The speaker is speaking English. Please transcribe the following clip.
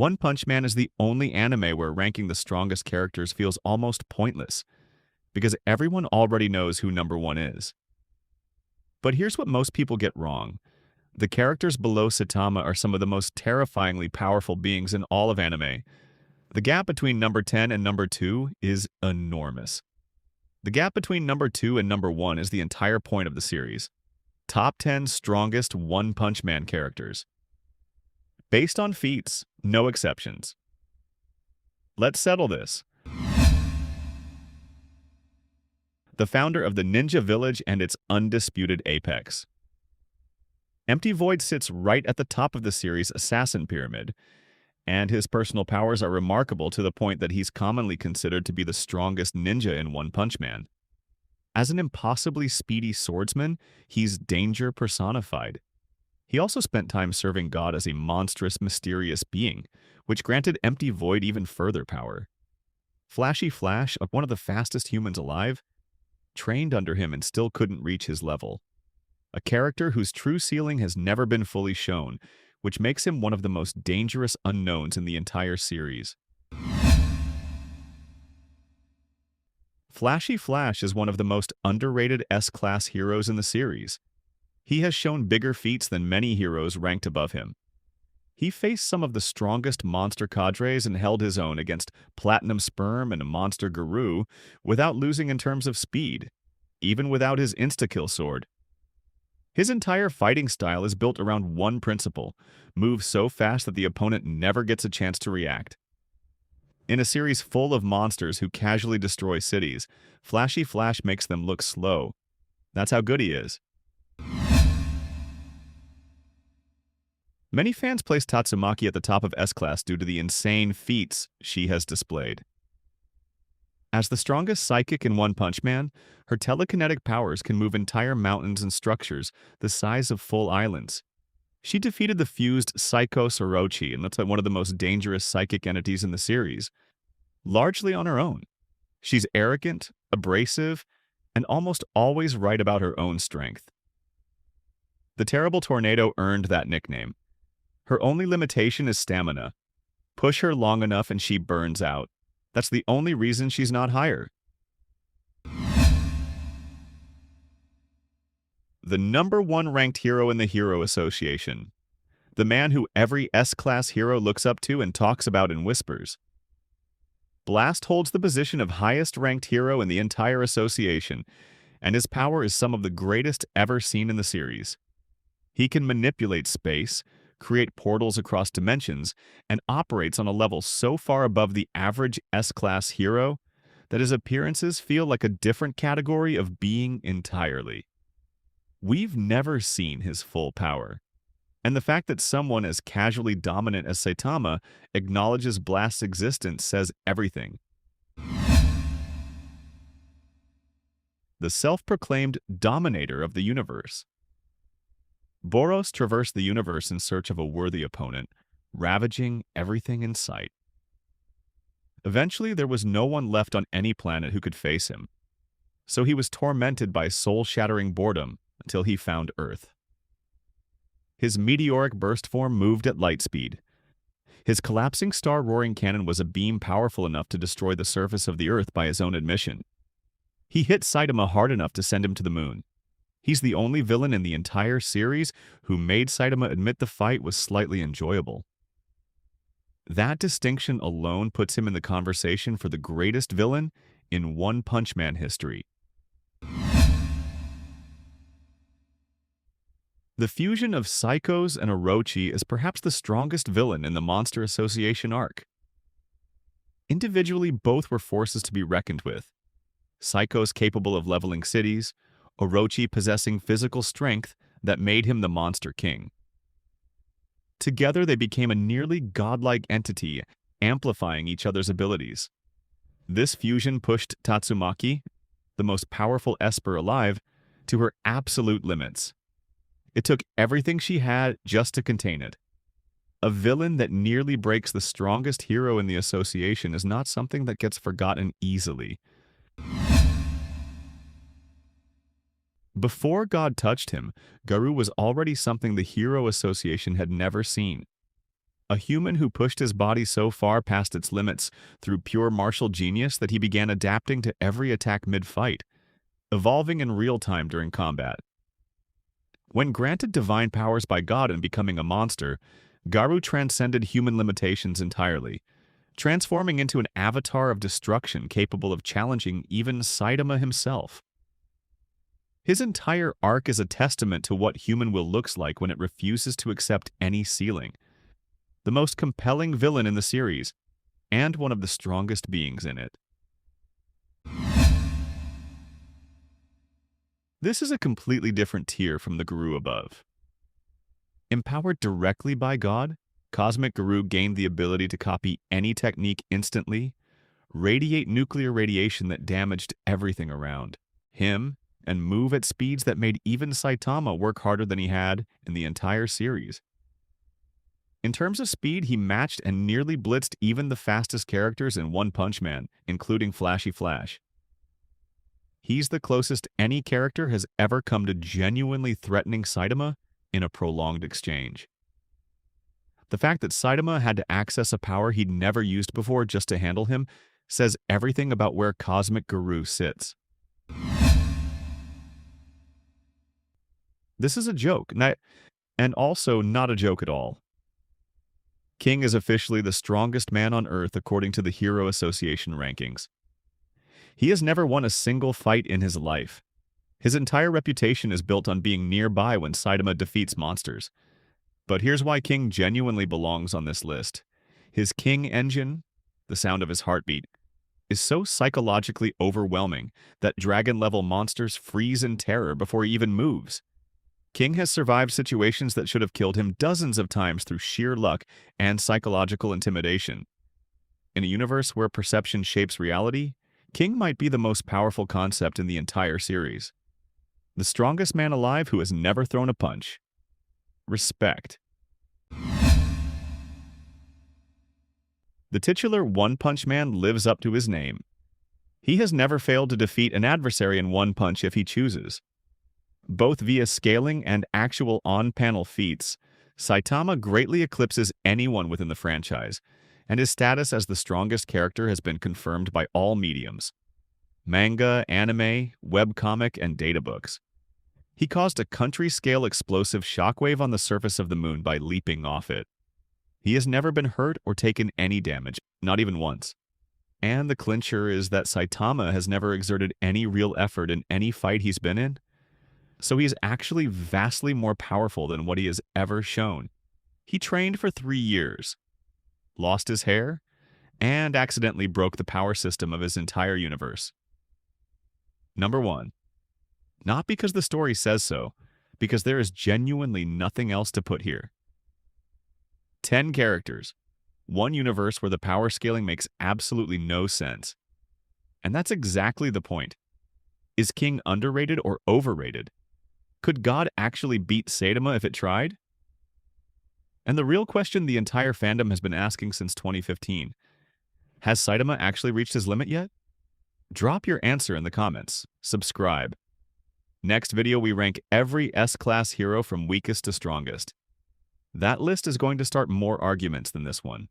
One Punch Man is the only anime where ranking the strongest characters feels almost pointless, because everyone already knows who number one is. But here's what most people get wrong. The characters below Saitama are some of the most terrifyingly powerful beings in all of anime. The gap between number 10 and number 2 is enormous. The gap between number 2 and number 1 is the entire point of the series. Top 10 strongest One Punch Man characters. Based on feats, no exceptions. Let's settle this. The founder of the Ninja Village and its undisputed apex. Empty Void sits right at the top of the series' assassin pyramid, and his personal powers are remarkable to the point that he's commonly considered to be the strongest ninja in One Punch Man. As an impossibly speedy swordsman, he's danger personified. He also spent time serving God as a monstrous, mysterious being, which granted Empty Void even further power. Flashy Flash, one of the fastest humans alive, trained under him and still couldn't reach his level. A character whose true ceiling has never been fully shown, which makes him one of the most dangerous unknowns in the entire series. Flashy Flash is one of the most underrated S-class heroes in the series. He has shown bigger feats than many heroes ranked above him. He faced some of the strongest monster cadres and held his own against Platinum Sperm and Monster Garou without losing in terms of speed, even without his insta-kill sword. His entire fighting style is built around one principle: move so fast that the opponent never gets a chance to react. In a series full of monsters who casually destroy cities, Flashy Flash makes them look slow. That's how good he is. Many fans place Tatsumaki at the top of S-Class due to the insane feats she has displayed. As the strongest psychic in One Punch Man, her telekinetic powers can move entire mountains and structures the size of full islands. She defeated the fused Psycho Orochi, and that's one of the most dangerous psychic entities in the series, largely on her own. She's arrogant, abrasive, and almost always right about her own strength. The Terrible Tornado earned that nickname. Her only limitation is stamina. Push her long enough and she burns out. That's the only reason she's not higher. The number one ranked hero in the Hero Association. The man who every S-Class hero looks up to and talks about in whispers. Blast holds the position of highest ranked hero in the entire association, and his power is some of the greatest ever seen in the series. He can manipulate space, create portals across dimensions, and operates on a level so far above the average S-Class hero that his appearances feel like a different category of being entirely. We've never seen his full power, and the fact that someone as casually dominant as Saitama acknowledges Blast's existence says everything. The self-proclaimed dominator of the universe. Boros traversed the universe in search of a worthy opponent, ravaging everything in sight. Eventually, there was no one left on any planet who could face him, so he was tormented by soul-shattering boredom until he found Earth. His meteoric burst form moved at light speed. His collapsing star-roaring cannon was a beam powerful enough to destroy the surface of the Earth by his own admission. He hit Saitama hard enough to send him to the moon. He's the only villain in the entire series who made Saitama admit the fight was slightly enjoyable. That distinction alone puts him in the conversation for the greatest villain in One Punch Man history. The fusion of Psychos and Orochi is perhaps the strongest villain in the Monster Association arc. Individually, both were forces to be reckoned with. Psychos capable of leveling cities, Orochi possessing physical strength that made him the Monster King. Together, they became a nearly godlike entity, amplifying each other's abilities. This fusion pushed Tatsumaki, the most powerful Esper alive, to her absolute limits. It took everything she had just to contain it. A villain that nearly breaks the strongest hero in the association is not something that gets forgotten easily. Before God touched him, Garou was already something the Hero Association had never seen. a human who pushed his body so far past its limits through pure martial genius that he began adapting to every attack mid-fight, evolving in real time during combat. When granted divine powers by God and becoming a monster, Garou transcended human limitations entirely, transforming into an avatar of destruction capable of challenging even Saitama himself. His entire arc is a testament to what human will looks like when it refuses to accept any ceiling. The most compelling villain in the series, and one of the strongest beings in it. This is a completely different tier from the Garou above. Empowered directly by God, Cosmic Garou gained the ability to copy any technique instantly, radiate nuclear radiation that damaged everything around him, and move at speeds that made even Saitama work harder than he had in the entire series. In terms of speed, he matched and nearly blitzed even the fastest characters in One Punch Man, including Flashy Flash. He's the closest any character has ever come to genuinely threatening Saitama in a prolonged exchange. The fact that Saitama had to access a power he'd never used before just to handle him says everything about where Cosmic Garou sits. This is a joke, and also not a joke at all. King is officially the strongest man on Earth according to the Hero Association rankings. He has never won a single fight in his life. His entire reputation is built on being nearby when Saitama defeats monsters. But here's why King genuinely belongs on this list. His King engine, the sound of his heartbeat, is so psychologically overwhelming that dragon-level monsters freeze in terror before he even moves. King has survived situations that should have killed him dozens of times through sheer luck and psychological intimidation. In a universe where perception shapes reality, King might be the most powerful concept in the entire series. The strongest man alive who has never thrown a punch. Respect. The titular One Punch Man lives up to his name. He has never failed to defeat an adversary in one punch if he chooses. Both via scaling and actual on-panel feats, Saitama greatly eclipses anyone within the franchise, and his status as the strongest character has been confirmed by all mediums: manga, anime, webcomic, and databooks. He caused a country-scale explosive shockwave on the surface of the moon by leaping off it. He has never been hurt or taken any damage, not even once. And the clincher is that Saitama has never exerted any real effort in any fight he's been in. So he is actually vastly more powerful than what he has ever shown. He trained for 3 years, lost his hair, and accidentally broke the power system of his entire universe. Number 1. Not because the story says so, because there is genuinely nothing else to put here. 10 characters, one universe where the power scaling makes absolutely no sense. And that's exactly the point. Is King underrated or overrated? Could God actually beat Saitama if it tried? And the real question the entire fandom has been asking since 2015. Has Saitama actually reached his limit yet? Drop your answer in the comments. Subscribe. Next video we rank every S-class hero from weakest to strongest. That list is going to start more arguments than this one.